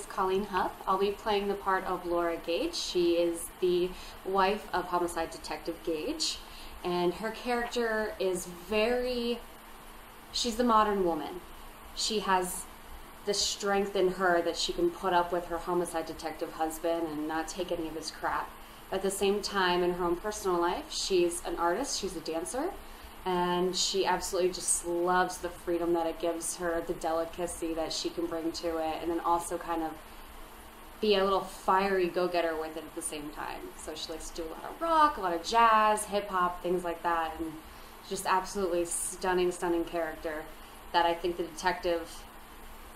Colleen Huff. I'll be playing the part of Laura Gage. She is the wife of Homicide Detective Gage, and her character is she's the modern woman. She has the strength in her that she can put up with her homicide detective husband and not take any of his crap. At the same time, in her own personal life, she's an artist, she's a dancer, and she absolutely just loves the freedom that it gives her, the delicacy that she can bring to it, and then also kind of be a little fiery go-getter with it at the same time. So she likes to do a lot of rock, a lot of jazz, hip-hop, things like that, and just absolutely stunning, stunning character that I think the detective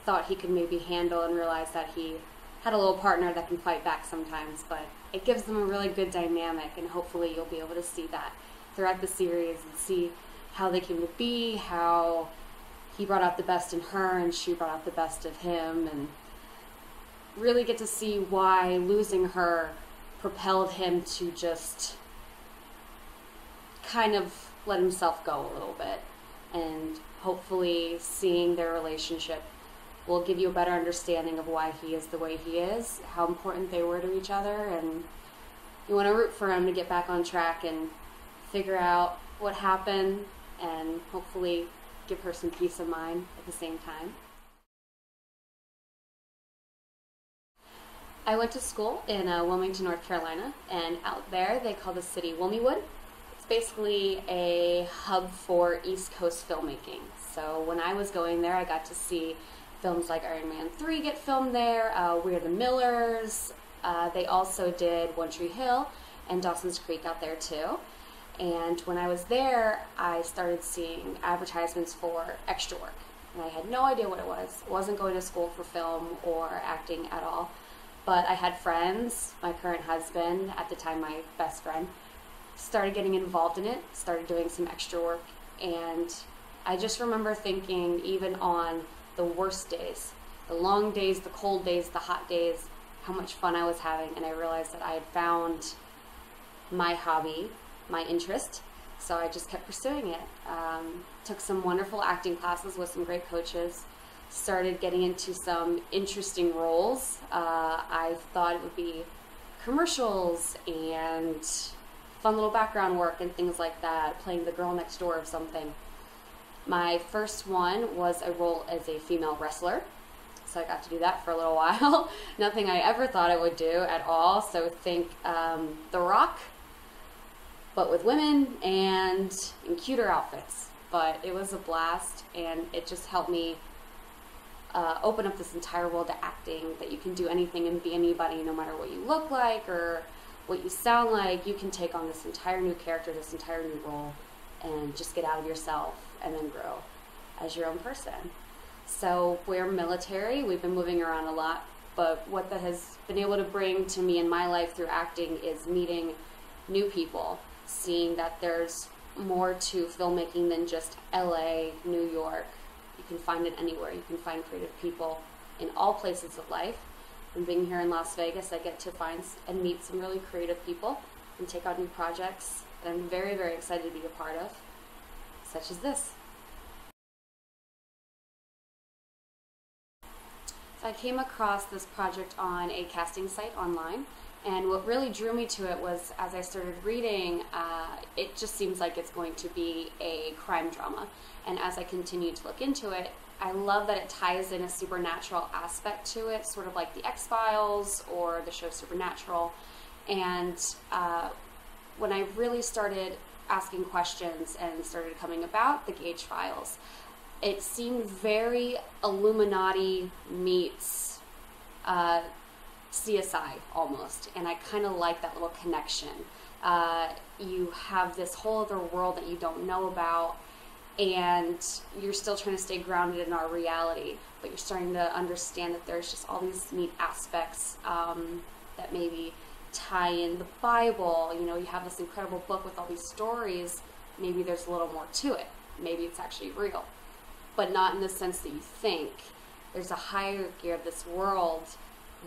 thought he could maybe handle and realized that he had a little partner that can fight back sometimes, but it gives them a really good dynamic, and hopefully you'll be able to see that throughout the series and see how they came to be, how he brought out the best in her and she brought out the best of him, and really get to see why losing her propelled him to just kind of let himself go a little bit. And hopefully seeing their relationship will give you a better understanding of why he is the way he is, how important they were to each other, and you want to root for him to get back on track and figure out what happened and hopefully give her some peace of mind at the same time. I went to school in Wilmington, North Carolina, and out there they call the city Wilmywood. It's basically a hub for East Coast filmmaking. So when I was going there, I got to see films like Iron Man 3 get filmed there, We Are the Millers. They also did One Tree Hill and Dawson's Creek out there too. And when I was there, I started seeing advertisements for extra work. And I had no idea what it was. I wasn't going to school for film or acting at all. But I had friends, my current husband, at the time my best friend, started getting involved in it, started doing some extra work. And I just remember thinking, even on the worst days, the long days, the cold days, the hot days, how much fun I was having. And I realized that I had found my hobby, my interest, so I just kept pursuing it. Took some wonderful acting classes with some great coaches, started getting into some interesting roles. I thought it would be commercials and fun little background work and things like that, playing the girl next door of something. My first one was a role as a female wrestler, so I got to do that for a little while. Nothing I ever thought I would do at all, so think The Rock, but with women and in cuter outfits. But it was a blast, and it just helped me open up this entire world of acting, that you can do anything and be anybody, no matter what you look like or what you sound like. You can take on this entire new character, this entire new role, and just get out of yourself and then grow as your own person. So we're military, we've been moving around a lot, but what that has been able to bring to me in my life through acting is meeting new people, seeing that there's more to filmmaking than just LA, New York. You can find it anywhere. You can find creative people in all places of life. And being here in Las Vegas, I get to find and meet some really creative people and take on new projects that I'm very, very excited to be a part of, such as this. So I came across this project on a casting site online, and what really drew me to it was, as I started reading, it just seems like it's going to be a crime drama. And as I continued to look into it, I love that it ties in a supernatural aspect to it, sort of like the X-Files or the show Supernatural. And when I really started asking questions and started coming about the Gage Files, it seemed very Illuminati meets CSI almost, and I kind of like that little connection. You have this whole other world that you don't know about, and you're still trying to stay grounded in our reality, but you're starting to understand that there's just all these neat aspects that maybe tie in the Bible. You know, you have this incredible book with all these stories. Maybe there's a little more to it. Maybe it's actually real, but not in the sense that you think. There's a hierarchy of this world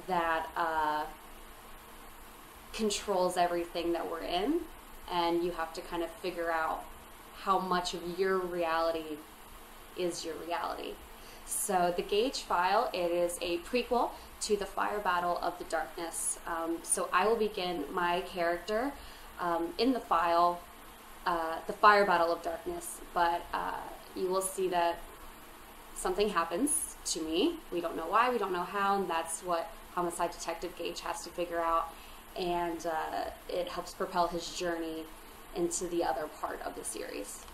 that controls everything that we're in, and you have to kind of figure out how much of your reality is your reality. So the Gage file, it is a prequel to the Fire Battle of the Darkness. So I will begin my character in the file, the Fire Battle of Darkness, but you will see that something happens to me. We don't know why, we don't know how, and that's what Homicide Detective Gage has to figure out, and it helps propel his journey into the other part of the series.